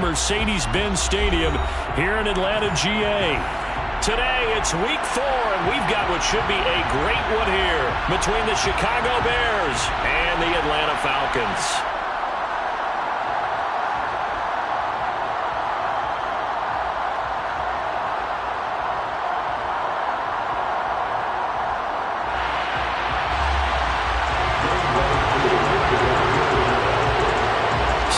Mercedes-Benz Stadium here in Atlanta, GA. Today, it's week 4, and we've got what should be a great one here between the Chicago Bears and the Atlanta Falcons.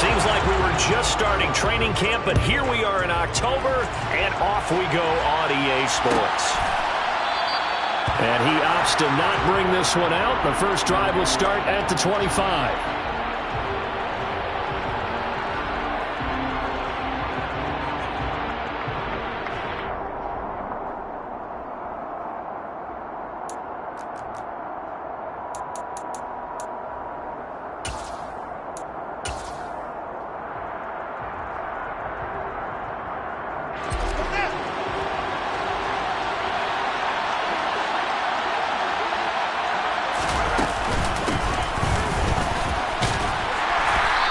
Seems like we were just starting training camp, but here we are in October, and off we go on EA Sports. And he opts to not bring this one out. The first drive will start at the 25.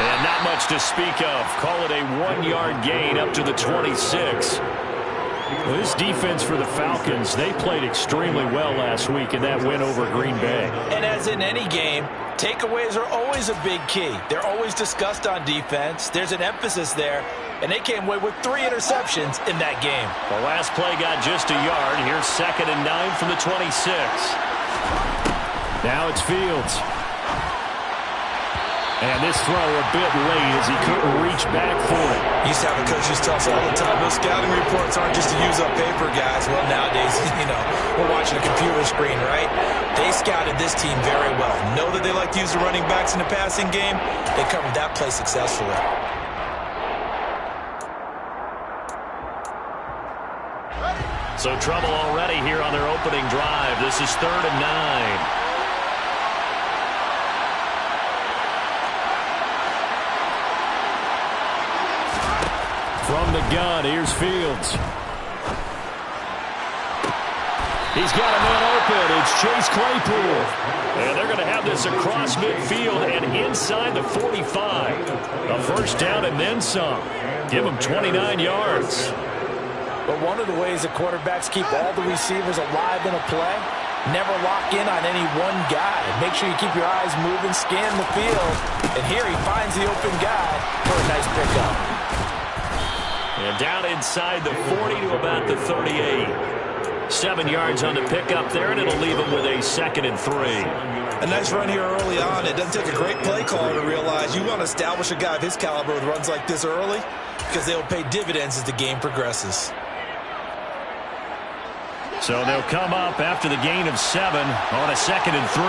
And not much to speak of. Call it a 1-yard gain up to the 26. Well, this defense for the Falcons, they played extremely well last week in that win over Green Bay. And as in any game, takeaways are always a big key. They're always discussed on defense. There's an emphasis there. And they came away with 3 interceptions in that game. The last play got just a yard. Here's 2nd and 9 from the 26. Now it's Fields. And this throw a bit late as he couldn't reach back for it. Used to have the coaches tell us all the time, those scouting reports aren't just to use up paper, guys. Well, nowadays, we're watching a computer screen, right? They scouted this team very well. Know that they like to use the running backs in the passing game. They covered that play successfully. So trouble already here on their opening drive. This is 3rd and 9. From the gun, here's Fields. He's got a man open. It's Chase Claypool. And they're going to have this across midfield and inside the 45. A first down and then some. Give them 29 yards. But one of the ways the quarterbacks keep all the receivers alive in a play, never lock in on any one guy. Make sure you keep your eyes moving, scan the field. And here he finds the open guy for a nice pickup. And down inside the 40 to about the 38. 7 yards on the pickup there, and it'll leave him with a 2nd and 3. A nice run here early on. It doesn't take a great play caller to realize you want to establish a guy of his caliber with runs like this early because they'll pay dividends as the game progresses. So they'll come up after the gain of 7 on a 2nd and 3.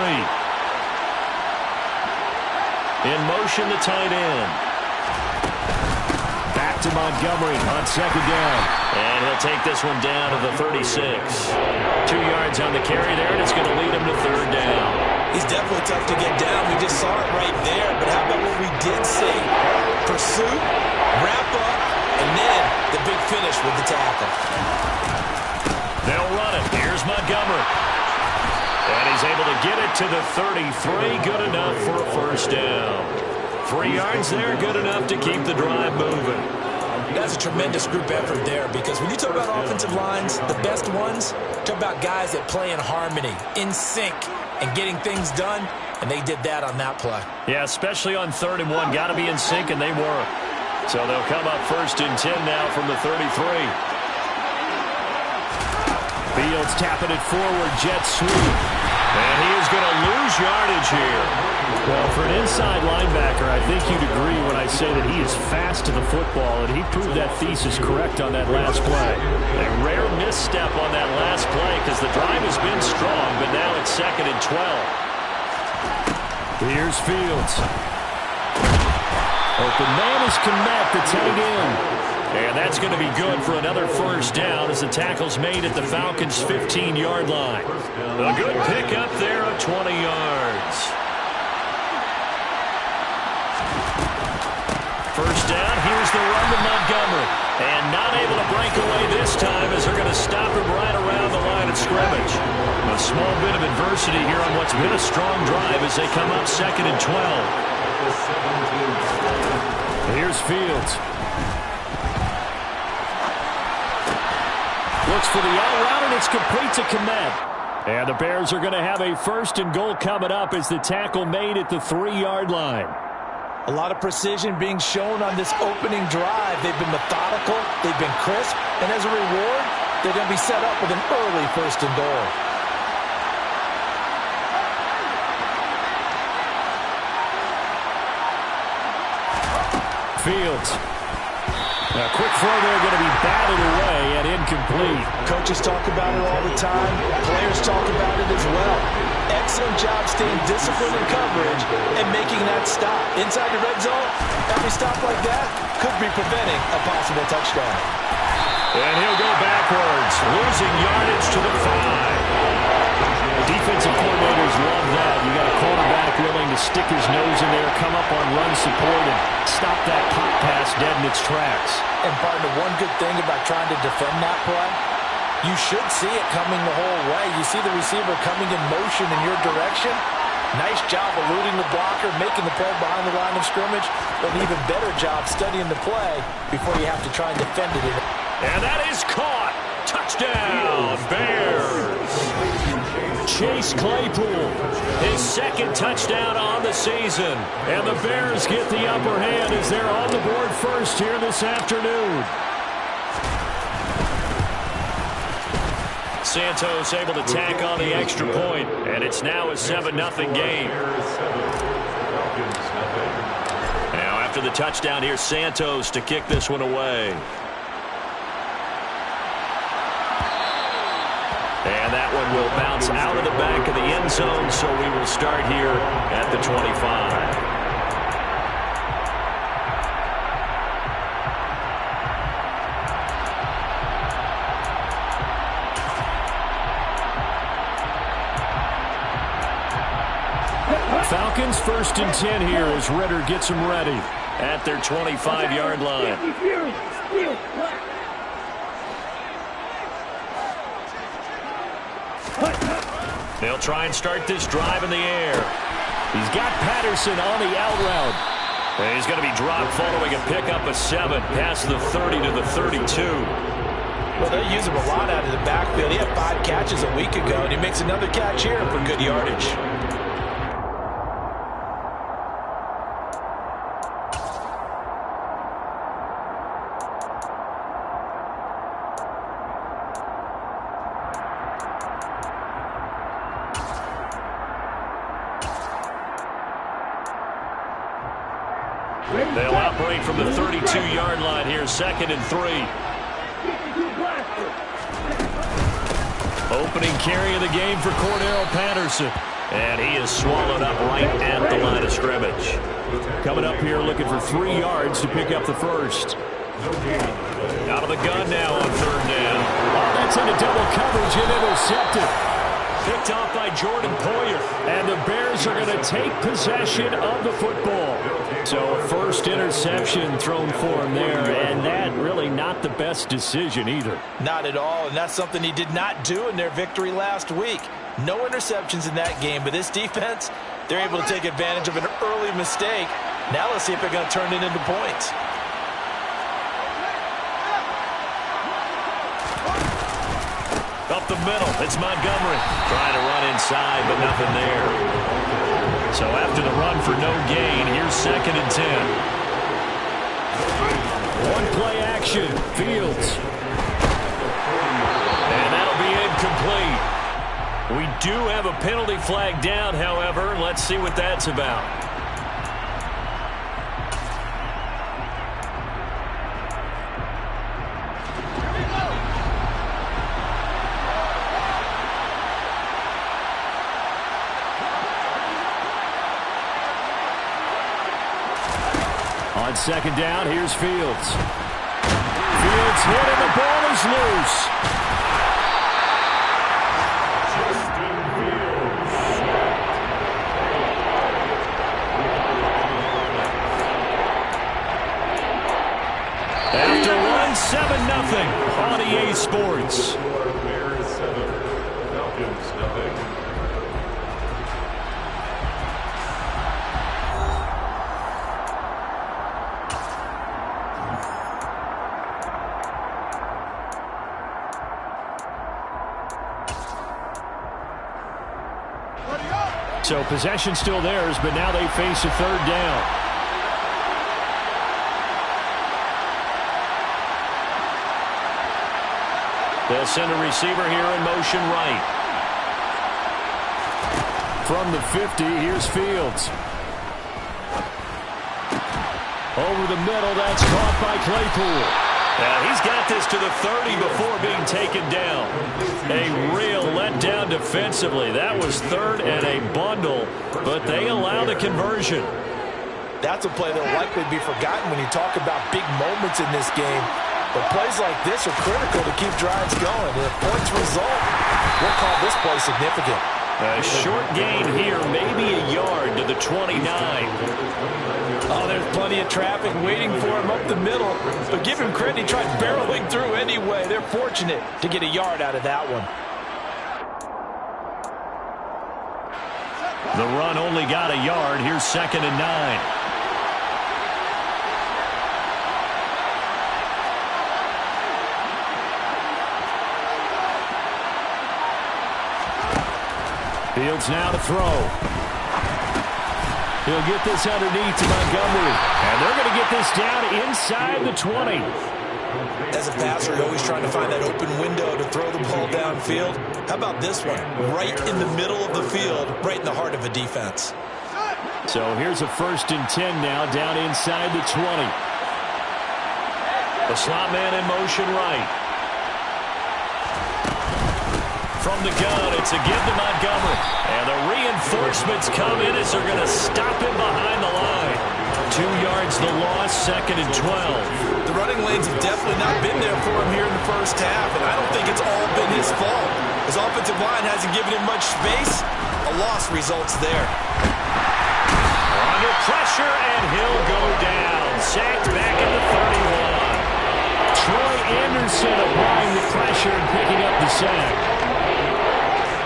In motion, the tight end. Back to Montgomery on 2nd down. And he'll take this one down to the 36. 2 yards on the carry there, and it's going to lead him to 3rd down. He's definitely tough to get down. We just saw it right there. But how about what we did see? Pursuit, wrap up, and then the big finish with the tackle. They'll run it. Here's Montgomery. And he's able to get it to the 33. Good enough for a first down. 3 yards there, good enough to keep the drive moving. That's a tremendous group effort there because when you talk about offensive lines, the best ones, talk about guys that play in harmony, in sync, and getting things done, and they did that on that play. Yeah, especially on 3rd and 1. Got to be in sync, and they were. So they'll come up 1st and 10 now from the 33. Fields tapping it forward, jet sweep. And he is going to lose yardage here. Well, for an inside linebacker, I think you'd agree when I say that he is fast to the football, and he proved that thesis correct on that last play. A rare misstep on that last play because the drive has been strong, but now it's 2nd and 12. Here's Fields. Open man is Kmet, the tight end. And that's going to be good for another first down as the tackle's made at the Falcons' 15-yard line. A good pickup there of 20 yards. First down, here's the run to Montgomery. And not able to break away this time as they're going to stop him right around the line of scrimmage. A small bit of adversity here on what's been a strong drive as they come up 2nd and 12. Here's Fields. Looks for the out route, and it's complete to Komet. And the Bears are going to have a 1st and goal coming up as the tackle made at the 3-yard line. A lot of precision being shown on this opening drive. They've been methodical, they've been crisp, and as a reward, they're going to be set up with an early 1st and goal. Fields. A quick throw there, going to be batted away and incomplete. Coaches talk about it all the time. Players talk about it as well. Excellent job staying disciplined in coverage and making that stop. Inside the red zone, every stop like that could be preventing a possible touchdown. And he'll go backwards, losing yardage to the 5. The defensive coordinators love that. You got a quarterback willing to stick his nose in there, come up on run support, and stop that pop pass dead in its tracks. And partner, one good thing about trying to defend that play, you should see it coming the whole way. You see the receiver coming in motion in your direction. Nice job eluding the blocker, making the play behind the line of scrimmage, but an even better job studying the play before you have to try and defend it. And that is caught. Touchdown, Bears. Chase Claypool, his 2nd touchdown on the season. And the Bears get the upper hand as they're on the board first here this afternoon. Santos able to tack on the extra point, and it's now a 7-0 game. Now after the touchdown, here's Santos to kick this one away. And that one will bounce out of the back of the end zone, so we will start here at the 25. Falcons 1st and 10 here as Ritter gets them ready at their 25-yard line. They'll try and start this drive in the air. He's got Patterson on the out route. And he's going to be dropped following a pickup of 7 past the 30 to the 32. Well, they use him a lot out of the backfield. He had 5 catches a week ago, and he makes another catch here for good yardage. They'll operate from the 32-yard line here, 2nd and 3. Opening carry of the game for Cordero Patterson. And he is swallowed up right at the line of scrimmage. Coming up here looking for 3 yards to pick up the 1st. Out of the gun now on 3rd down. Oh, that's into double coverage and intercepted. Picked off by Jordan Poyer. And the Bears are going to take possession of the football. So a 1st interception thrown for him there, and that really not the best decision either. Not at all, and that's something he did not do in their victory last week. No interceptions in that game, but this defense, they're able to take advantage of an early mistake. Now let's see if they're going to turn it into points. Up the middle, it's Montgomery. Trying to run inside, but nothing there. So after the run for no gain, here's 2nd and 10. One play action, Fields. And that'll be incomplete. We do have a penalty flag down, however. Let's see what that's about. On 2nd down, here's Fields. Fields hit and the ball is loose. After one, 7-0 on EA Sports. Bears 7, Falcons nothing. So possession still theirs, but now they face a third down. They'll send a receiver here in motion right. From the 50, here's Fields. Over the middle, that's caught by Claypool. He's got this to the 30 before being taken down. A real letdown defensively. That was third and a bundle, but they allow the conversion. That's a play that will likely be forgotten when you talk about big moments in this game. But plays like this are critical to keep drives going. And if points result, we'll call this play significant. A short gain here, maybe a yard to the 29. Oh, there's plenty of traffic waiting for him up the middle. But give him credit, he tried barreling through anyway. They're fortunate to get a yard out of that one. The run only got a yard. Here's 2nd and 9. Fields now to throw. He'll get this underneath to Montgomery. And they're going to get this down inside the 20. As a passer, you're always trying to find that open window to throw the ball downfield. How about this one? Right in the middle of the field, right in the heart of a defense. So here's a 1st and 10 now, down inside the 20. The slot man in motion right. From the gun, it's a give to Montgomery. And the reinforcements come in as they're going to stop him behind the line. 2 yards the loss, 2nd and 12. The running lanes have definitely not been there for him here in the first half, and I don't think it's all been his fault. His offensive line hasn't given him much space. A loss results there. Under pressure, and he'll go down. Sacked back at the 31. Troy Anderson applying the pressure and picking up the sack.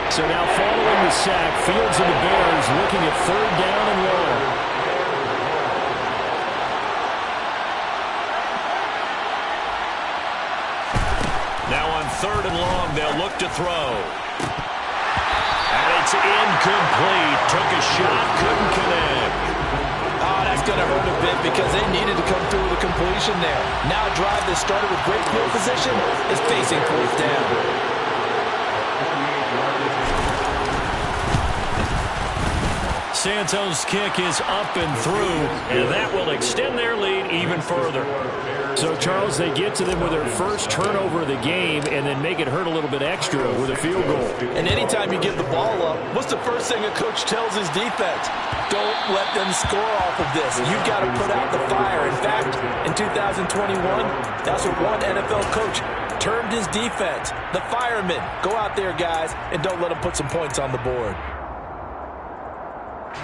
So now following the sack, Fields and the Bears looking at 3rd down and long. Now on 3rd and long, they'll look to throw. And it's incomplete. Took a shot, couldn't connect. Oh, that's going to hurt a bit because they needed to come through with a completion there. Now a drive that started with great field position is facing 4th down. Santos' kick is up and through, and that will extend their lead even further. So, Charles, they get to them with their first turnover of the game and then make it hurt a little bit extra with a field goal. And anytime you give the ball up, what's the first thing a coach tells his defense? Don't let them score off of this. You've got to put out the fire. In fact, in 2021, that's what one NFL coach termed his defense. The firemen. Go out there, guys, and don't let them put some points on the board.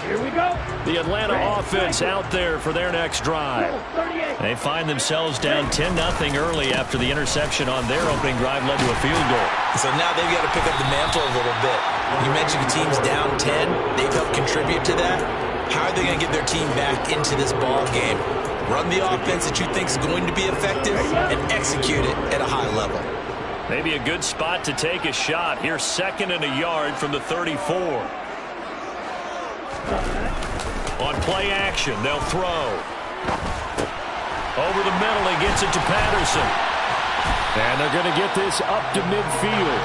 Here we go. The Atlanta offense out there for their next drive. They find themselves down 10-0 early after the interception on their opening drive led to a field goal. So now they've got to pick up the mantle a little bit. You mentioned the team's down 10. They've helped contribute to that. How are they going to get their team back into this ball game? Run the offense that you think is going to be effective and execute it at a high level. Maybe a good spot to take a shot. Here's 2nd and a yard from the 34. On play action, they'll throw. Over the middle, he gets it to Patterson. And they're going to get this up to midfield.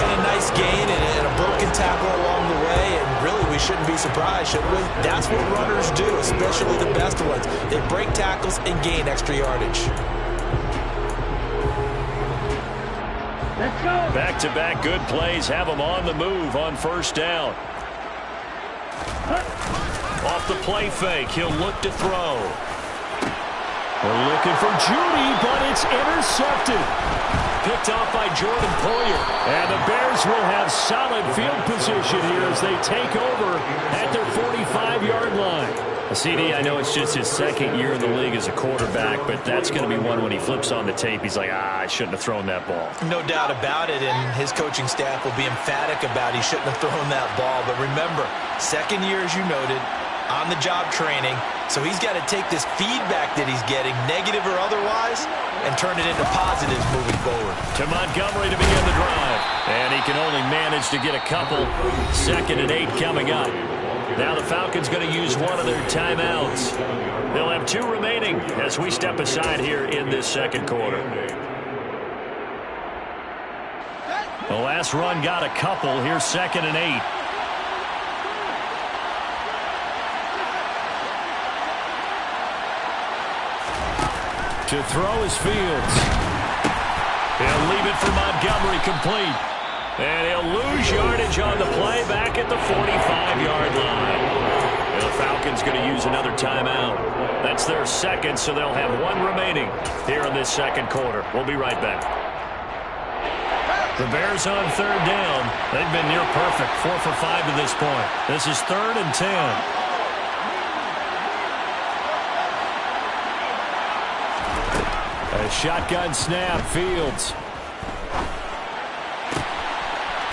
And a nice gain and a broken tackle along the way, and really we shouldn't be surprised, should we? That's what runners do, especially the best ones. They break tackles and gain extra yardage. Let's go. Back-to-back good plays have them on the move on 1st down. Off the play fake, he'll look to throw. We're looking for Judy, but it's intercepted. Picked off by Jordan Poyer. And the Bears will have solid field position here as they take over at their 45-yard line. CD, I know it's just his 2nd year in the league as a quarterback, but that's going to be one when he flips on the tape. He's like, I shouldn't have thrown that ball. No doubt about it, and his coaching staff will be emphatic about he shouldn't have thrown that ball. But remember, 2nd year, as you noted, on-the-job training, so he's got to take this feedback that he's getting, negative or otherwise, and turn it into positives moving forward. To Montgomery to begin the drive. And he can only manage to get a couple. 2nd and 8 coming up. Now the Falcons going to use one of their timeouts. They'll have 2 remaining as we step aside here in this second quarter. The last run got a couple. Here's 2nd and 8. To throw is Fields. He'll leave it for Montgomery complete. And he'll lose yardage on the play back at the 45-yard line. And the Falcons going to use another timeout. That's their 2nd, so they'll have 1 remaining here in this second quarter. We'll be right back. The Bears on 3rd down. They've been near perfect, 4 for 5 to this point. This is 3rd and 10. A shotgun snap, Fields.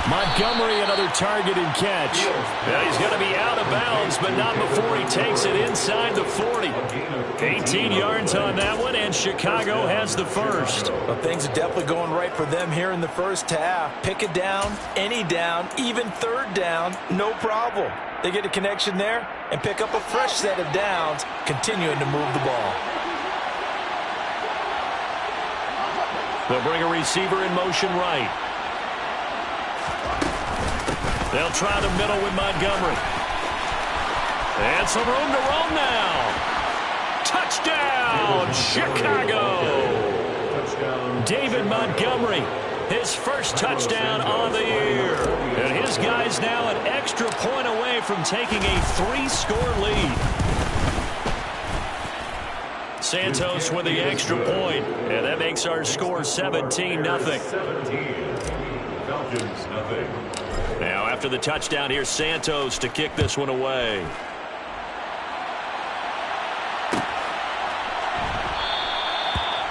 Montgomery, another target and catch. Well, he's going to be out of bounds, but not before he takes it inside the 40. 18 yards on that one, and Chicago has the first. Well, things are definitely going right for them here in the first half. Pick it down, any down, even 3rd down, no problem. They get a connection there and pick up a fresh set of downs, continuing to move the ball. They'll bring a receiver in motion right. They'll try the middle with Montgomery. And some room to roam now. Touchdown, Chicago. David Montgomery, his first touchdown on the year. And his guys now an extra point away from taking a 3-score lead. Santos with the extra point, and that makes our score 17-0. Now after the touchdown, here's Santos to kick this one away.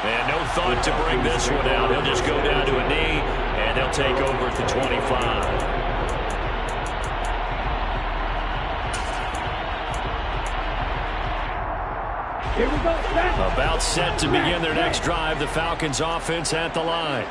And no thought to bring this one out. He'll just go down to a knee, and they'll take over at the 25. Here we go, About set to begin their next drive. The Falcons offense at the line.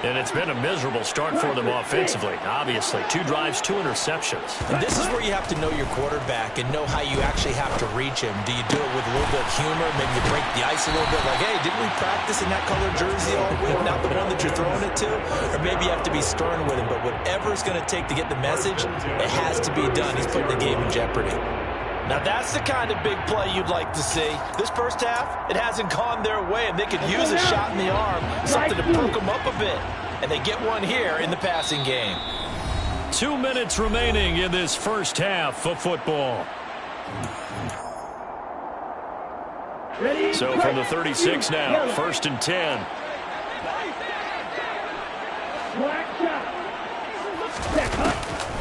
And it's been a miserable start for them offensively, obviously. 2 drives, 2 interceptions. And this is where you have to know your quarterback and know how you actually have to reach him. Do you do it with a little bit of humor? Maybe you break the ice a little bit like, hey, didn't we practice in that color jersey all week? Not the one that you're throwing it to? Or maybe you have to be stern with him. But whatever it's going to take to get the message, it has to be done. He's putting the game in jeopardy. Now that's the kind of big play you'd like to see. This first half, it hasn't gone their way, and they could use a shot in the arm, something to perk them up a bit. And they get one here in the passing game. 2 minutes remaining in this first half of football. So from the 36 now, 1st and 10.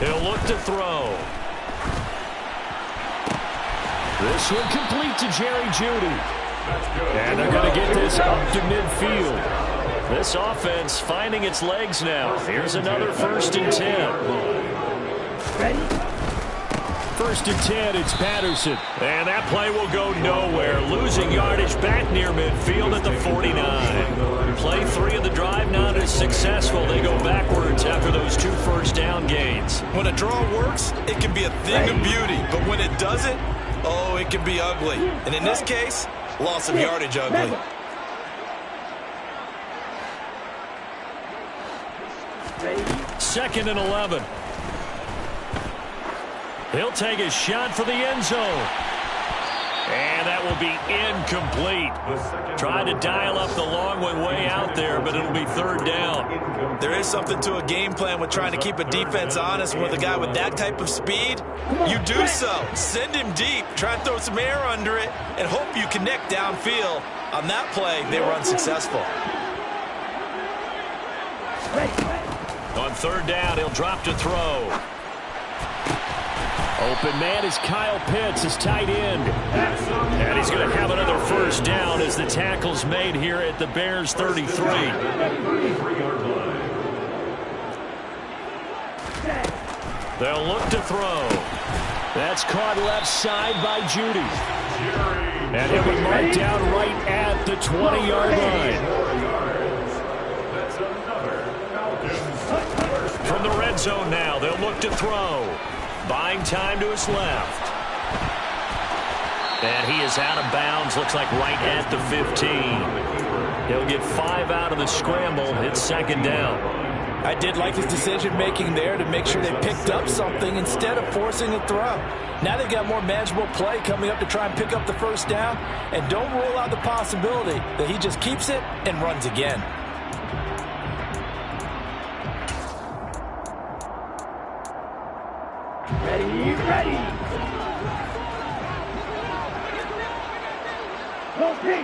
He'll look to throw. This one complete to Jerry Jeudy. And they're going to get this up to midfield. This offense finding its legs now. Here's another 1st and 10. 1st and 10, it's Patterson. And that play will go nowhere. Losing yardage back near midfield at the 49. Play 3 of the drive not as successful. They go backwards after those 2 first down gains. When a draw works, it can be a thing of beauty. But when it doesn't, oh, it can be ugly. And in this case, loss of yardage ugly. Second and 11. He'll take a shot for the end zone. And that will be incomplete. Trying to dial up the long one way out there, but it'll be 3rd down. There is something to a game plan with trying to keep a defense honest. With a guy with that type of speed, you do so. Send him deep. Try and throw some air under it and hope you connect downfield. On that play, they were unsuccessful. On 3rd down, he'll drop to throw. Open man is Kyle Pitts, his tight end. And he's going to have another 1st down as the tackle's made here at the Bears 33. They'll look to throw. That's caught left side by Jeudy. And he'll be marked down right at the 20-yard line. zone now. They'll look to throw. Buying time to his left. And he is out of bounds. Looks like right at the 15. He'll get 5 out of the scramble. It's second down. I did like his decision-making there to make sure they picked up something instead of forcing a throw. Now they've got more manageable play coming up to try and pick up the first down. And don't rule out the possibility that he just keeps it and runs again. Ready.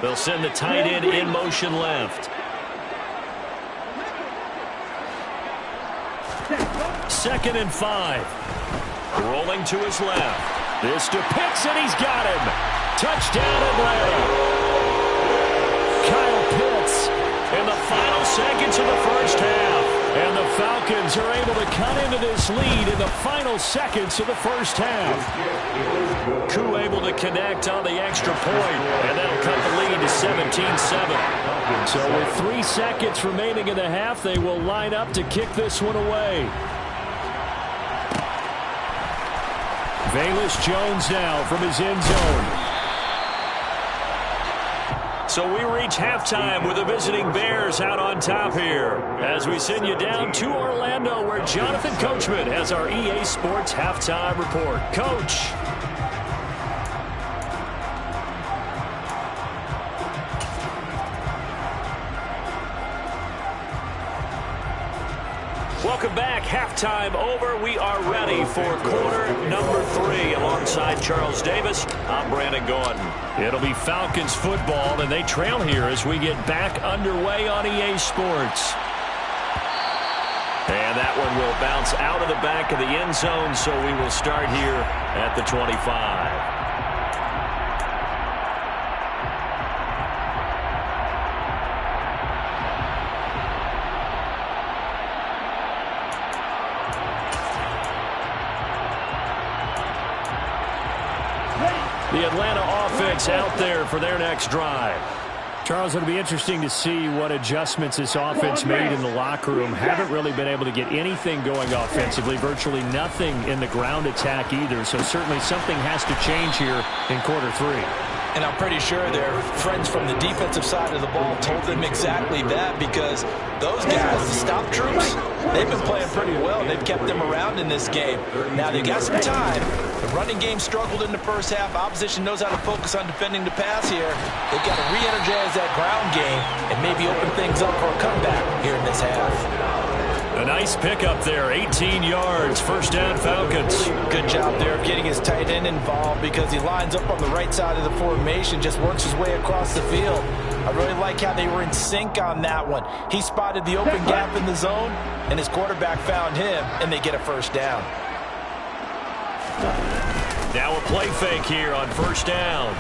They'll send the tight end in motion left. Second and 5. Rolling to his left. This to Pitts, and he's got him. Touchdown, Atlanta. Kyle Pitts in the final seconds of the first half. And the Falcons are able to cut into this lead in the final seconds of the first half. Koo able to connect on the extra point, and that'll cut the lead to 17-7. So with 3 seconds remaining in the half, they will line up to kick this one away. Velus Jones now from his end zone. So we reach halftime with the visiting Bears out on top here as we send you down to Orlando where Jonathan Coachman has our EA Sports halftime report. Coach. Welcome back. Halftime over. We are ready for quarter number 3. Alongside Charles Davis, I'm Brandon Gordon. It'll be Falcons football, and they trail here as we get back underway on EA Sports. And that one will bounce out of the back of the end zone, so we will start here at the 25. The Atlanta offense out there for their next drive. Charles, it'll be interesting to see what adjustments this offense made in the locker room. Haven't really been able to get anything going offensively, virtually nothing in the ground attack either. So certainly something has to change here in quarter 3. And I'm pretty sure their friends from the defensive side of the ball told them exactly that, because those guys, the stop troops, they've been playing pretty well. They've kept them around in this game. Now they've got some time. The running game struggled in the first half. Opposition knows how to focus on defending the pass here. They've got to re-energize that ground game and maybe open things up for a comeback here in this half. A nice pickup there, 18 yards, first down Falcons. Good job there of getting his tight end involved, because he lines up on the right side of the formation, just works his way across the field. I really like how they were in sync on that one. He spotted the open gap in the zone, and his quarterback found him, and they get a first down. Now a play fake here on first down.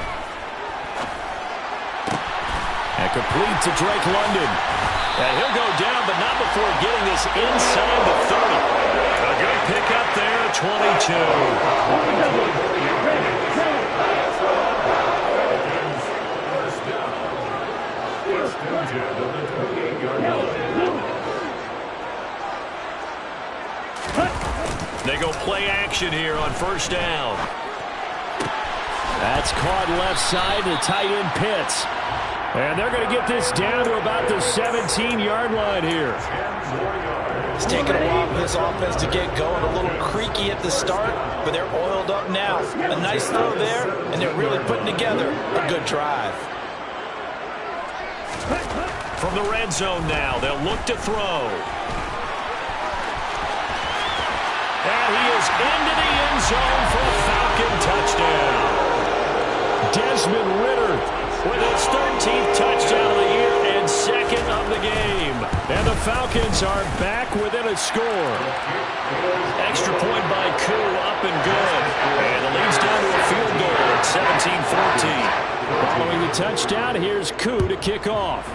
And complete to Drake London. And he'll go down, but not before getting this inside the 30. A good pickup there, 22. They go play action here on first down. That's caught left side to tight end Pitts. And they're going to get this down to about the 17-yard line here. It's taken a while for this offense to get going. A little creaky at the start, but they're oiled up now. A nice throw there, and they're really putting together a good drive. From the red zone now, they'll look to throw. And he is into the end zone for a Falcon touchdown. Desmond Ridder with his 13th touchdown of the year and second of the game. And the Falcons are back within a score. Extra point by Koo, up and good. And it leads down to a field goal at 17-14. Following the touchdown, here's Koo to kick off.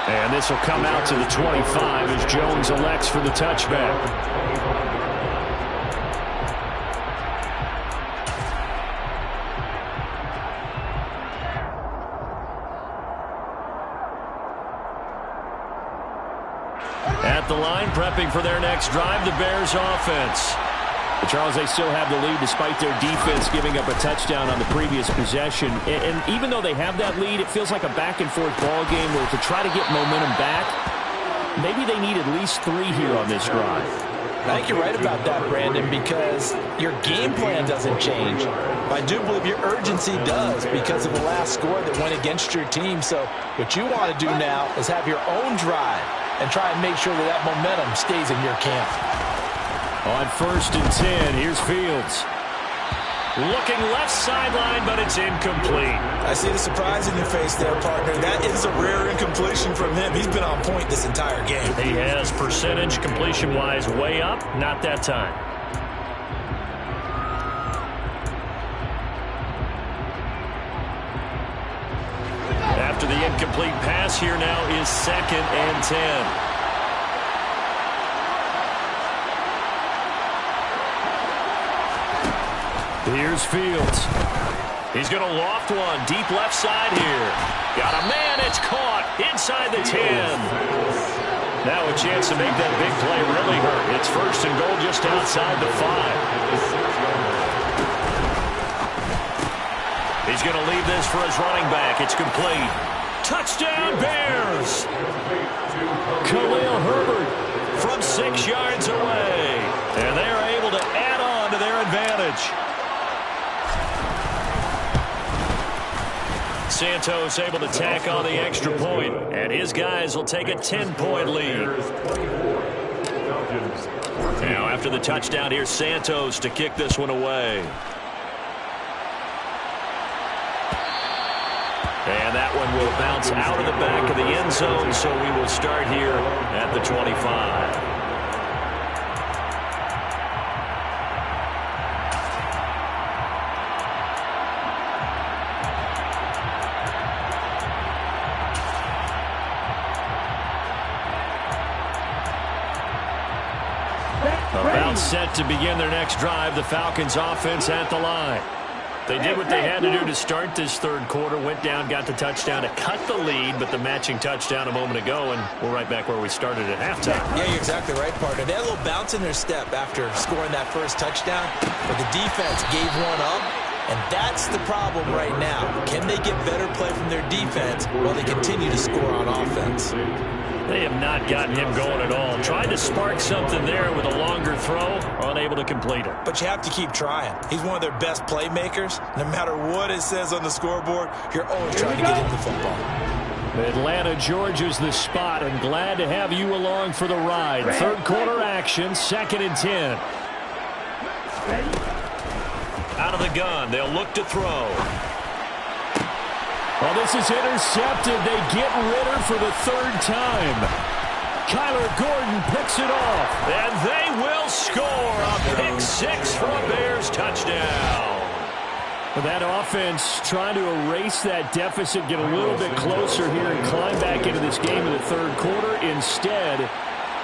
And this will come out to the 25 as Jones elects for the touchback. the line, prepping for their next drive, the Bears offense. But Charles, they still have the lead despite their defense giving up a touchdown on the previous possession. And even though they have that lead, it feels like a back-and-forth ball game where to try to get momentum back, maybe they need at least 3 here on this drive. I think you're right about that, Brandon, because your game plan doesn't change. I do believe your urgency does because of the last score that went against your team. So what you want to do now is have your own drive and try and make sure that that momentum stays in your camp. On 1st and 10, here's Fields. Looking left sideline, but it's incomplete. I see the surprise in your face there, partner. That is a rare incompletion from him. He's been on point this entire game. He has percentage completion-wise way up, not that time. After the incomplete pass, here now is 2nd and 10. Here's Fields. He's going to loft one. Deep left side here. Got a man. It's caught inside the 10. Now a chance to make that big play really hurt. It's 1st and goal just outside the 5. He's going to leave this for his running back. It's complete. Touchdown, Bears. Khalil Herbert from 6 yards away. And they are able to add on to their advantage. Santos able to tack on the extra point, and his guys will take a 10-point lead. Now after the touchdown, here's Santos to kick this one away. And that one will bounce out of the back of the end zone, so we will start here at the 25. About set to begin their next drive, the Falcons offense at the line. They did what they had to do to start this 3rd quarter, went down, got the touchdown to cut the lead, but the matching touchdown a moment ago, and we're right back where we started at halftime. Yeah, you're exactly right, partner. They had a little bounce in their step after scoring that first touchdown, but the defense gave one up, and that's the problem right now. Can they get better play from their defense while they continue to score on offense? They have not gotten him going at all. Tried to spark something there with a longer throw, unable to complete it. But you have to keep trying. He's one of their best playmakers. No matter what it says on the scoreboard, you're always trying to get him the football. Atlanta, Georgia's the spot, and glad to have you along for the ride. 3rd quarter action, 2nd and 10. Out of the gun, they'll look to throw. Well, this is intercepted. They get Ritter for the 3rd time. Kyler Gordon picks it off, and they will score a pick 6 for a Bears touchdown. That offense trying to erase that deficit, get a little bit closer here, and climb back into this game in the 3rd quarter. Instead,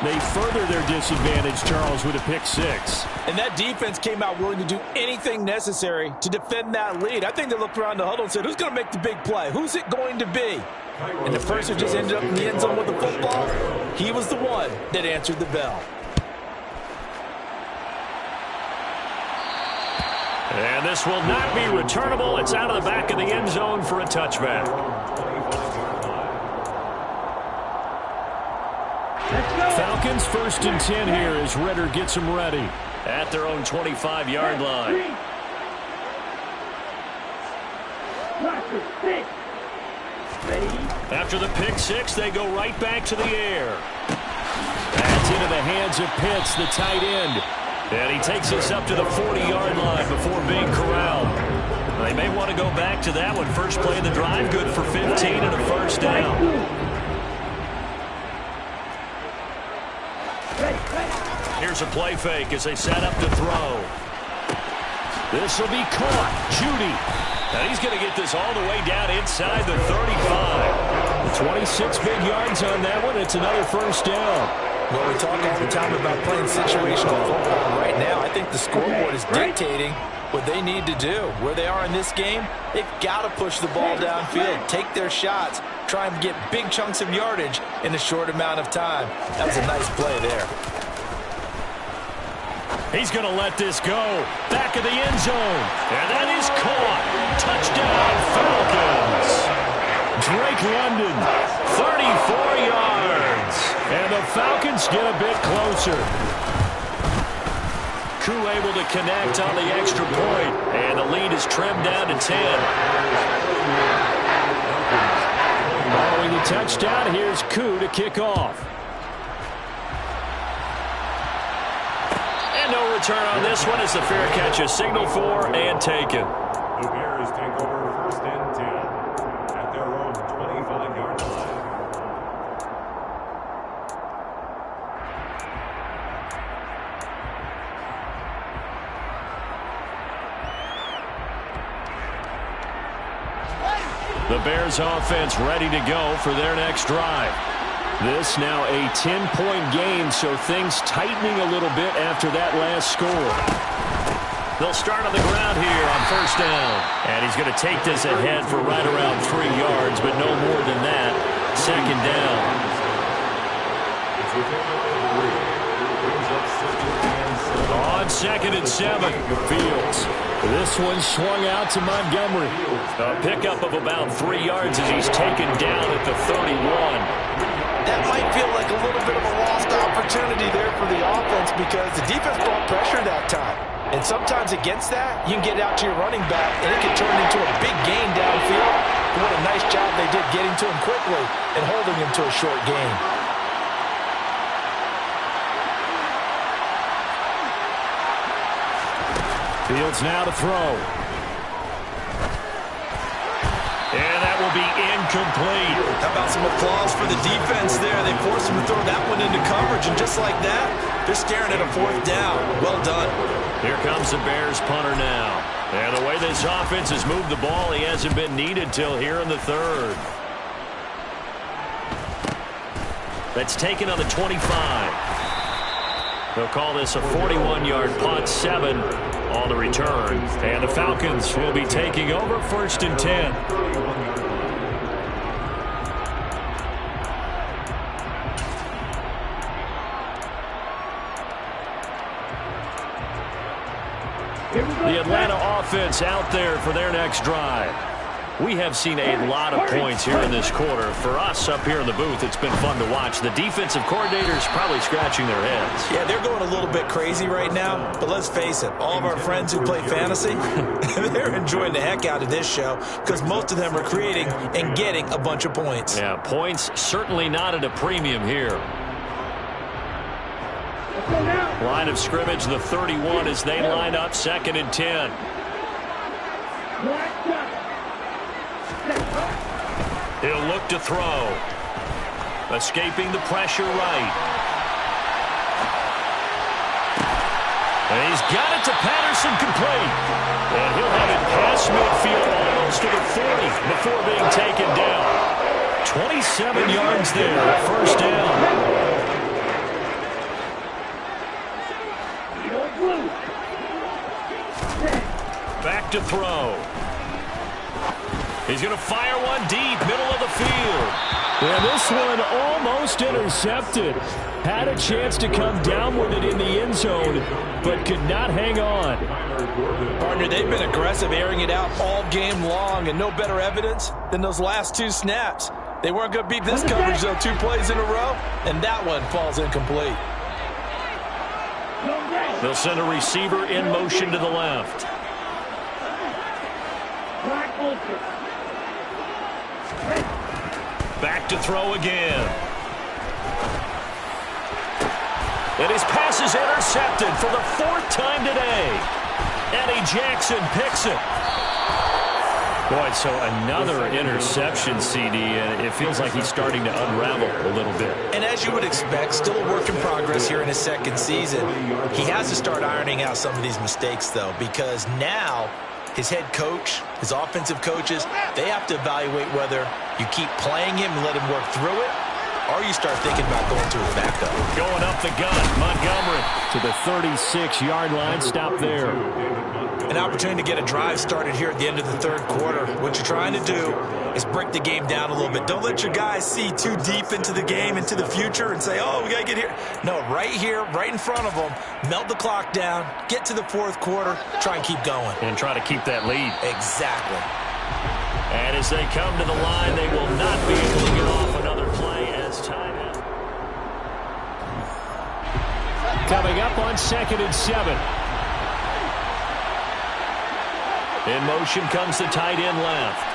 they further their disadvantage, Charles, with a pick 6. And that defense came out willing to do anything necessary to defend that lead. I think they looked around the huddle and said, who's going to make the big play? Who's it going to be? And the person who just ended up in the end zone with the football, he was the one that answered the bell. And this will not be returnable. It's out of the back of the end zone for a touchback. Falcons 1st and 10 here as Ritter gets them ready at their own 25-yard line. After the pick 6, they go right back to the air. That's into the hands of Pitts, the tight end. And he takes us up to the 40-yard line before being corralled. They may want to go back to that one. First play of the drive, good for 15 and a 1st down. Here's a play fake as they set up to throw. This will be caught. Judy. And he's going to get this all the way down inside the 35. 26 big yards on that one. It's another 1st down. Well, we talk all the time about playing situational football. Right now, I think the scoreboard is dictating what they need to do. Where they are in this game, they've got to push the ball downfield, take their shots, try and get big chunks of yardage in a short amount of time. That was a nice play there. He's going to let this go. Back of the end zone. And that is caught. Touchdown, Falcons. Drake London, 34 yards. And the Falcons get a bit closer. Koo able to connect on the extra point. And the lead is trimmed down to 10. Following the touchdown, here's Koo to kick off. And no return on this one as the fair catch is signaled for and taken. The Bears take over 1st and 10 at their own 25-yard line. The Bears offense ready to go for their next drive. This now a 10-point game, so things tightening a little bit after that last score. They'll start on the ground here on 1st down. And he's going to take this ahead for right around 3 yards, but no more than that. 2nd down. On 2nd and 7, Fields. This one swung out to Montgomery. A pickup of about 3 yards as he's taken down at the 31. That might feel like a little bit of a lost opportunity there for the offense because the defense brought pressure that time. And sometimes against that, you can get out to your running back, and it can turn into a big gain downfield. What a nice job they did getting to him quickly and holding him to a short gain. Fields now to throw. And that will be incomplete. How about some applause for the defense there? They forced him to throw that one into coverage, and just like that, they're staring at a 4th down. Well done. Here comes the Bears punter now. And the way this offense has moved the ball, he hasn't been needed till here in the 3rd. That's taken on the 25. They'll call this a 41-yard punt, 7 on the return. And the Falcons will be taking over 1st and 10. The Atlanta offense out there for their next drive. We have seen a lot of points here in this quarter. For us up here in the booth, it's been fun to watch. The defensive coordinators probably scratching their heads. Yeah, they're going a little bit crazy right now, but let's face it, all of our friends who play fantasy, they're enjoying the heck out of this show because most of them are creating and getting a bunch of points. Yeah, points certainly not at a premium here. Line of scrimmage, the 31 as they line up 2nd and 10. He'll look to throw. Escaping the pressure right. And he's got it to Patterson complete. And he'll have it past midfield almost to the 40 before being taken down. 27 yards there, 1st down. Back to throw. He's going to fire one deep, middle of the field. Yeah, this one almost intercepted. Had a chance to come down with it in the end zone, but could not hang on. Partner, they've been aggressive, airing it out all game long, and no better evidence than those last 2 snaps. They weren't going to beat this coverage, though, 2 plays in a row, and that one falls incomplete. They'll send a receiver in motion to the left. Back to throw again. And his pass is intercepted for the 4th time today. Eddie Jackson picks it. Boy, so another interception, CD, and it feels like he's starting to unravel a little bit. And as you would expect, still a work in progress here in his 2nd season. He has to start ironing out some of these mistakes, though, because now his head coach, his offensive coaches, they have to evaluate whether you keep playing him and let him work through it, or you start thinking about going to his backup. Going up the gut, Montgomery to the 36-yard line. Stop there. an opportunity to get a drive started here at the end of the third quarter. What you're trying to do is break the game down a little bit. Don't let your guys see too deep into the game, into the future, and say, oh, we got to get here. No, right here, right in front of them, melt the clock down, get to the fourth quarter, try and keep going. And try to keep that lead. Exactly. And as they come to the line, they will not be able to get off another play as time. Coming up on 2nd and 7. In motion comes the tight end left.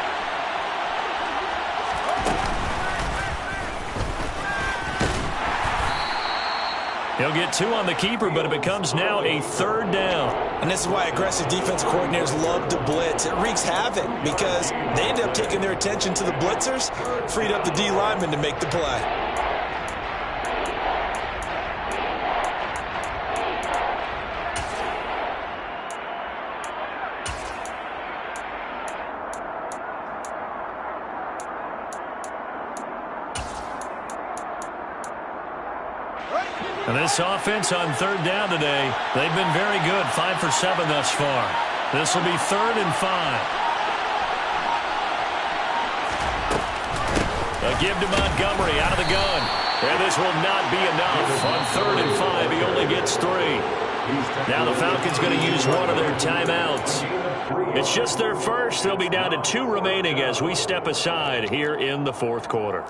He'll get 2 on the keeper, but it becomes now a 3rd down. And this is why aggressive defense coordinators love to blitz. It wreaks havoc because they end up taking their attention to the blitzers, freed up the D lineman to make the play. And this offense on 3rd down today, they've been very good, 5 for 7 thus far. This will be 3rd and 5. A give to Montgomery out of the gun. And this will not be enough. On 3rd and 5, he only gets 3. Now the Falcons going to use one of their timeouts. It's just their first. They'll be down to 2 remaining as we step aside here in the 4th quarter.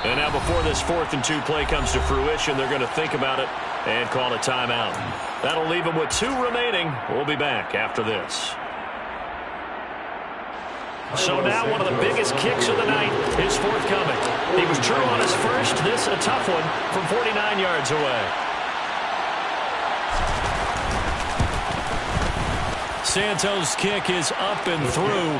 And now before this 4th and 2 play comes to fruition, they're going to think about it and call a timeout. That'll leave them with 2 remaining. We'll be back after this. So now one of the biggest kicks of the night is forthcoming. He was true on his first. This a tough one from 49 yards away. Santos' kick is up and through.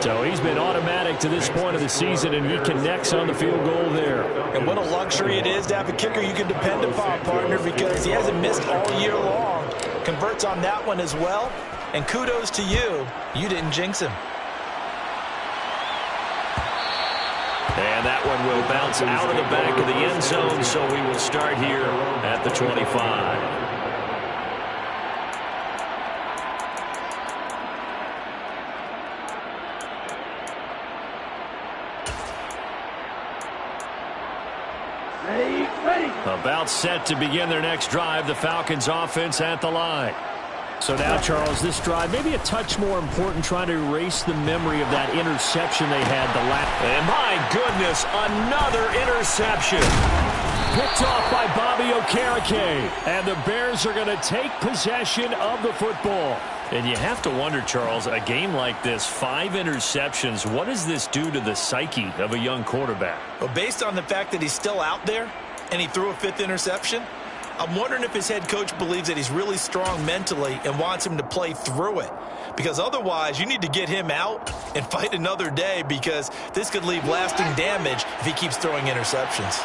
So he's been automatic to this point of the season, and he connects on the field goal there. And what a luxury it is to have a kicker you can depend upon, partner, because he hasn't missed all year long. Converts on that one as well. And kudos to you. You didn't jinx him. And that one will bounce out of the back of the end zone, so we will start here at the 25. About set to begin their next drive, the Falcons offense at the line. So now, Charles, this drive maybe a touch more important, trying to erase the memory of that interception they had the last. And my goodness, another interception. Picked off by Bobby Okereke. And the Bears are going to take possession of the football. And you have to wonder, Charles, a game like this, 5 interceptions, what does this do to the psyche of a young quarterback? Well, based on the fact that he's still out there and he threw a 5th interception, I'm wondering if his head coach believes that he's really strong mentally and wants him to play through it. Because otherwise, you need to get him out and fight another day, because this could leave lasting damage if he keeps throwing interceptions.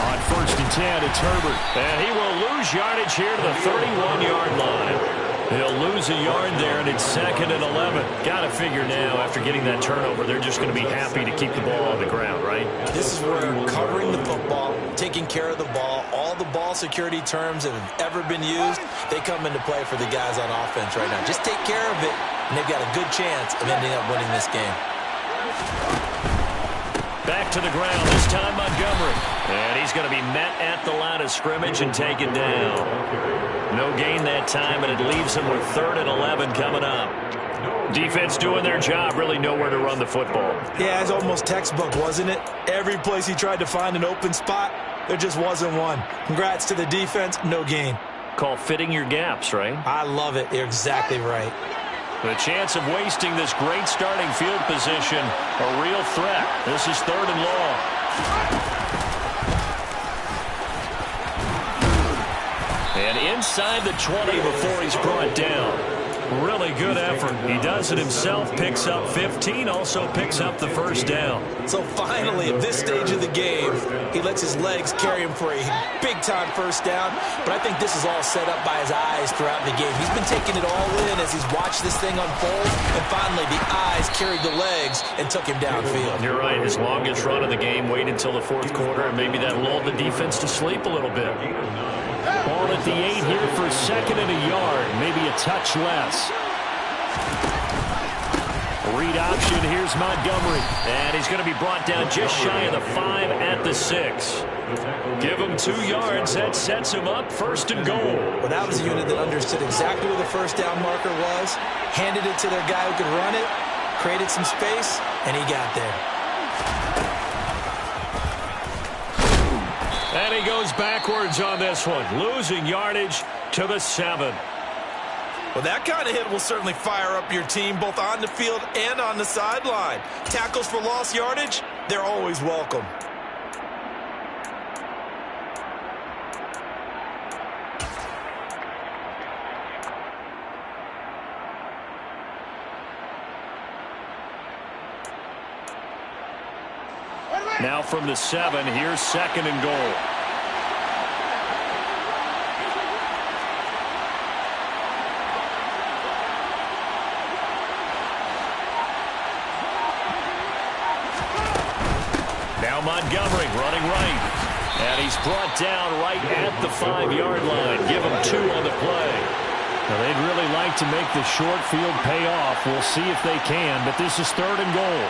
On 1st and 10, it's Herbert. And he will lose yardage here to the 31-yard line. He'll lose a yard there, and it's 2nd and 11. Got to figure now, after getting that turnover, they're just going to be happy to keep the ball on the ground, right? This is where covering the football, taking care of the ball, all the ball security terms that have ever been used, they come into play for the guys on offense right now. Just take care of it, and they've got a good chance of ending up winning this game. Back to the ground, this time Montgomery. And he's going to be met at the line of scrimmage and taken down. No gain that time, and it leaves him with 3rd and 11 coming up. Defense doing their job, really nowhere to run the football. Yeah, it's almost textbook, wasn't it? Every place he tried to find an open spot, there just wasn't one. Congrats to the defense, no gain. Call fitting your gaps, right? I love it. You're exactly right. The chance of wasting this great starting field position, a real threat. This is 3rd and long. And inside the 20 before he's brought down. Really good effort. He does it himself, picks up 15, also picks up the first down. So finally, at this stage of the game, he lets his legs carry him for a big-time first down. But I think this is all set up by his eyes throughout the game. He's been taking it all in as he's watched this thing unfold. And finally, the eyes carried the legs and took him downfield. You're right. His longest run of the game waited until the fourth quarter, and maybe that lulled the defense to sleep a little bit. Ball at the 8 here for 2nd and a yard, maybe a touch less. Read option, here's Montgomery. And he's going to be brought down just shy of the 5 at the 6. Give him 2 yards. That sets him up 1st and goal. Well, that was a unit that understood exactly where the first down marker was, handed it to their guy who could run it, created some space, and he got there. And he goes backwards on this one, losing yardage to the 7. Well, that kind of hit will certainly fire up your team both on the field and on the sideline. Tackles for lost yardage, they're always welcome. Now from the 7, here's 2nd and goal. Now Montgomery running right. And he's brought down right at the 5-yard line. Give him 2 on the play. Now they'd really like to make the short field pay off. We'll see if they can, but this is 3rd and goal.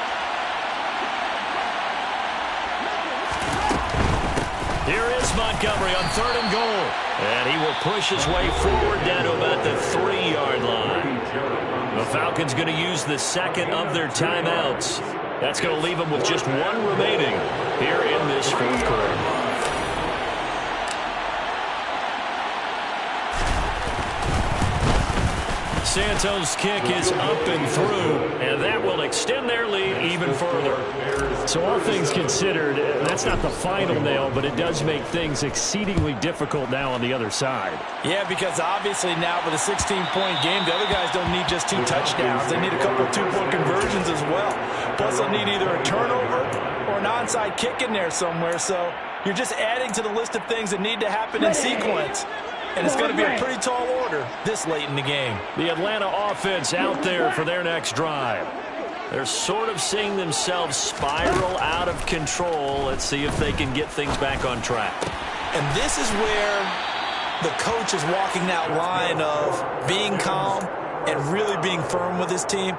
Here is Montgomery on 3rd and goal. And he will push his way forward down to about the 3-yard line. The Falcons going to use the 2nd of their timeouts. That's going to leave them with just 1 remaining here in this 4th quarter. Santos' kick is up and through, and that will extend their lead even further. So all things considered, that's not the final nail, but it does make things exceedingly difficult now on the other side. Yeah, because obviously now with a 16-point game, the other guys don't need just 2 touchdowns. They need a couple of 2-point conversions as well. Plus, they'll need either a turnover or an onside kick in there somewhere. So you're just adding to the list of things that need to happen in sequence. And it's going to be a pretty tall order this late in the game. The Atlanta offense out there for their next drive. They're sort of seeing themselves spiral out of control. Let's see if they can get things back on track. And this is where the coach is walking that line of being calm and really being firm with his team.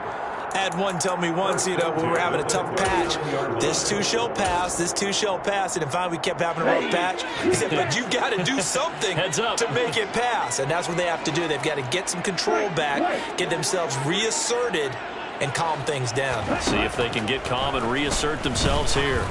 I had one tell me once, when we were having a tough patch, this too shall pass, this too shall pass. And finally we kept having a rough patch. He said, but you got to do something to make it pass. And that's what they have to do. They've got to get some control back, get themselves reasserted, and calm things down. See if they can get calm and reassert themselves here.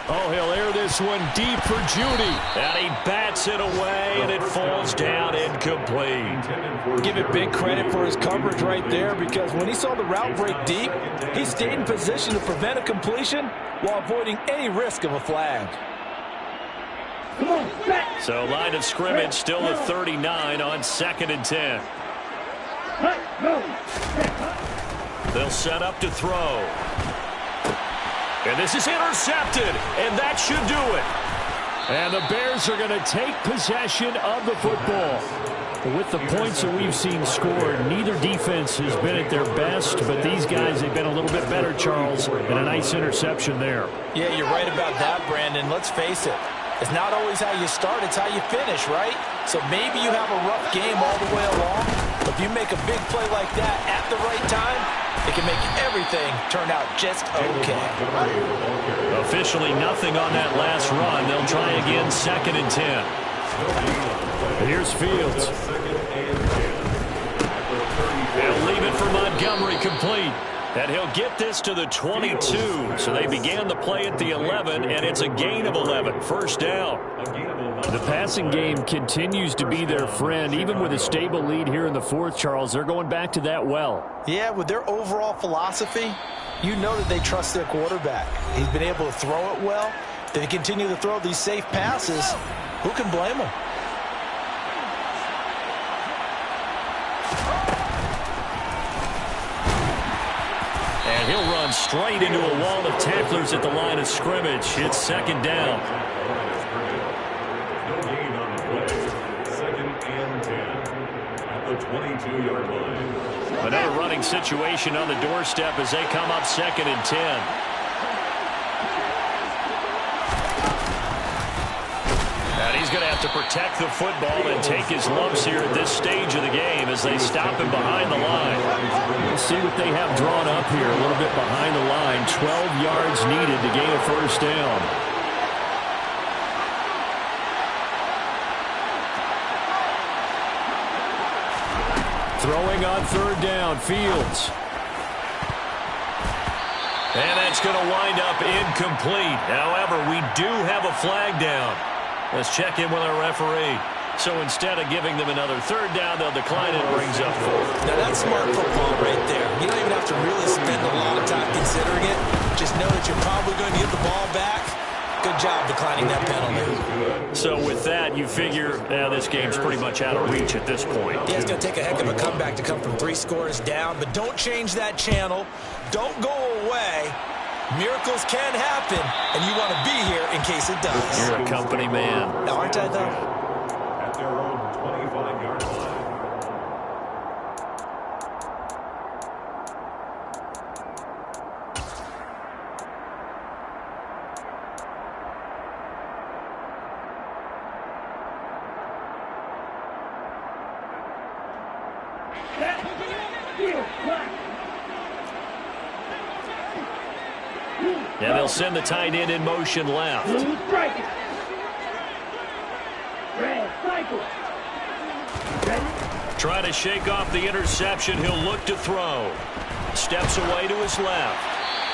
Oh, he'll air this one deep for Judy. And he bats it away, and it falls down incomplete. Give it big credit for his coverage right there, because when he saw the route break deep, he stayed in position to prevent a completion while avoiding any risk of a flag. So line of scrimmage still at 39 on 2nd and 10. They'll set up to throw. And this is intercepted, and that should do it. And the Bears are going to take possession of the football. With the points that we've seen scored, neither defense has been at their best, but these guys have been a little bit better, Charles, and a nice interception there. Yeah, you're right about that, Brandon. Let's face it. It's not always how you start, it's how you finish, right? So maybe you have a rough game all the way along, but if you make a big play like that at the right time, it can make everything turn out just okay. Officially nothing on that last run. They'll try again, 2nd and 10. Here's Fields. They'll leave it for Montgomery complete. And he'll get this to the 22. So they began the play at the 11, and it's a gain of 11. First down. The passing game continues to be their friend. Even with a stable lead here in the 4th, Charles, they're going back to that well. Yeah, with their overall philosophy, you know that they trust their quarterback. He's been able to throw it well. They continue to throw these safe passes. Who can blame them? And he'll run straight into a wall of tacklers at the line of scrimmage. It's second down. No gain on the play. 2nd and 10 at the 22-yard line. Another running situation on the doorstep as they come up 2nd and 10. He's going to have to protect the football and take his lumps here at this stage of the game as they stop him behind the line. We'll see what they have drawn up here. A little bit behind the line. 12 yards needed to gain a first down. Throwing on 3rd down, Fields. And that's going to wind up incomplete. However, we do have a flag down. Let's check in with our referee. So instead of giving them another 3rd down, they'll decline it and brings up 4th. Now that's smart football right there. You don't even have to really spend a lot of time considering it. Just know that you're probably going to get the ball back. Good job declining that penalty. So with that, you figure this game's pretty much out of reach at this point. Yeah, it's going to take a heck of a comeback to come from 3 scores down. But don't change that channel. Don't go away. Miracles can happen, and you want to be here in case it does. You're a company man. Now, aren't I, though? At their own 25-yard line. Yeah, they'll send the tight end in motion left. Trying to shake off the interception. He'll look to throw. Steps away to his left.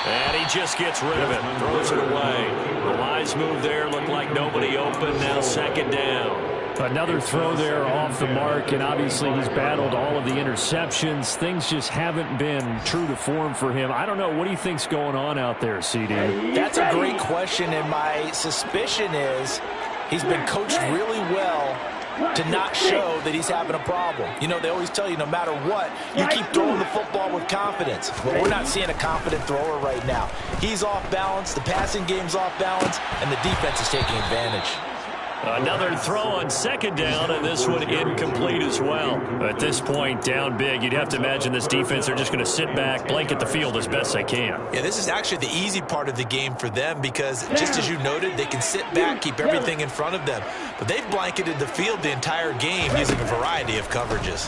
And he just gets rid of it. Throws it away. The wise move there. Looked like nobody open. Now 2nd down. Another throw there off the mark, and obviously he's battled all of the interceptions. Things just haven't been true to form for him. I don't know. What do you think's going on out there, CD? That's a great question, and my suspicion is he's been coached really well to not show that he's having a problem. You know, they always tell you no matter what, you keep throwing the football with confidence. But we're not seeing a confident thrower right now. He's off balance, the passing game's off balance, and the defense is taking advantage. Another throw on 2nd down, and this one incomplete as well. At this point, down big, you'd have to imagine this defense are just going to sit back, blanket the field as best they can. Yeah, this is actually the easy part of the game for them because, just as you noted, they can sit back, keep everything in front of them. But they've blanketed the field the entire game using a variety of coverages.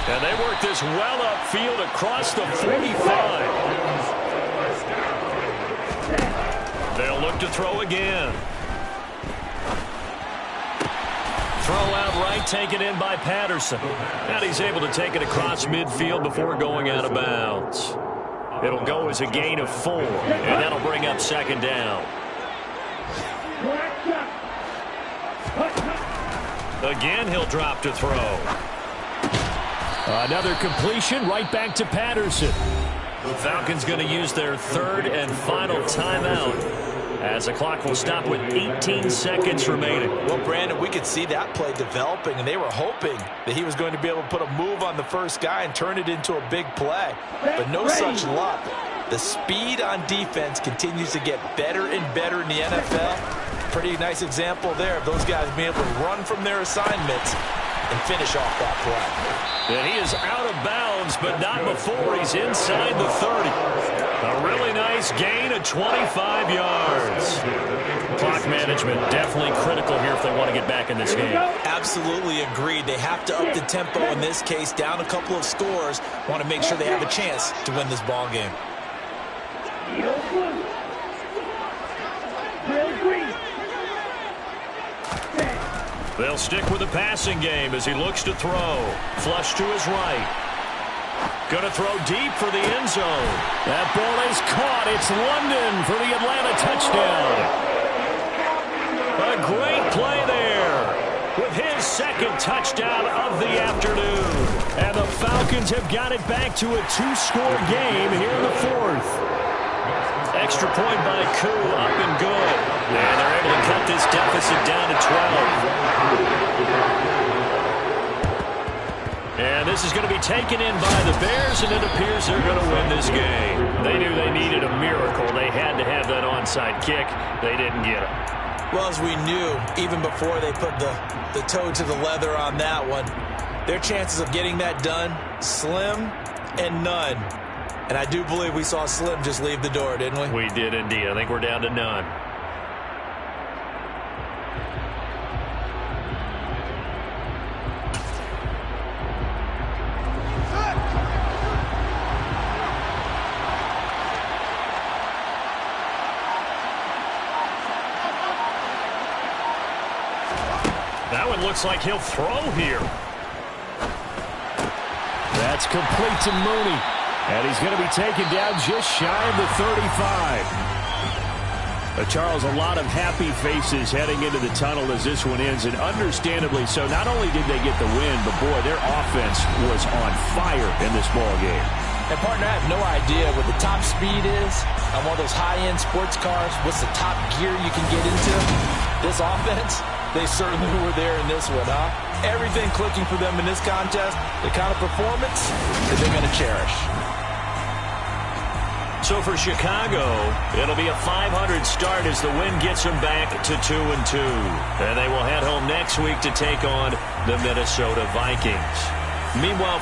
And they work this well upfield across the 45. They'll look to throw again. Throw out right, taken in by Patterson. And he's able to take it across midfield before going out of bounds. It'll go as a gain of 4, and that'll bring up 2nd down. Again, he'll drop to throw. Another completion right back to Patterson. The Falcons going to use their 3rd and final timeout as the clock will stop with 18 seconds remaining. Well, Brandon, we could see that play developing, and they were hoping that he was going to be able to put a move on the first guy and turn it into a big play. But no such luck. The speed on defense continues to get better and better in the NFL. Pretty nice example there of those guys being able to run from their assignments and finish off that play. And he is out of bounds, but not before he's inside the 30. A really nice gain of 25 yards. Clock management definitely critical here if they want to get back in this game. Absolutely agreed. They have to up the tempo in this case, down a couple of scores. Want to make sure they have a chance to win this ball game. They'll stick with the passing game as he looks to throw. Flush to his right. Going to throw deep for the end zone. That ball is caught. It's London for the Atlanta touchdown. A great play there with his 2nd touchdown of the afternoon. And the Falcons have got it back to a 2-score game here in the 4th. Extra point by Koo, up and good. And they're able to cut this deficit down to 12. And this is going to be taken in by the Bears, and it appears they're going to win this game. They knew they needed a miracle. They had to have that onside kick. They didn't get it. Well, as we knew, even before they put the toe to the leather on that one, their chances of getting that done, slim and none. And I do believe we saw Slim just leave the door, didn't we? We did indeed. I think we're down to none. That one looks like he'll throw here. That's complete to Mooney. And he's going to be taken down just shy of the 35. Charles, a lot of happy faces heading into the tunnel as this one ends, and understandably so. Not only did they get the win, but, boy, their offense was on fire in this ball game. And, partner, I have no idea what the top speed is on one of those high-end sports cars. What's the top gear you can get into? This offense, they certainly were there in this one, huh? Everything clicking for them in this contest, the kind of performance that they're going to cherish. So for Chicago, it'll be a 500 start as the win gets them back to 2-2. And they will head home next week to take on the Minnesota Vikings. Meanwhile,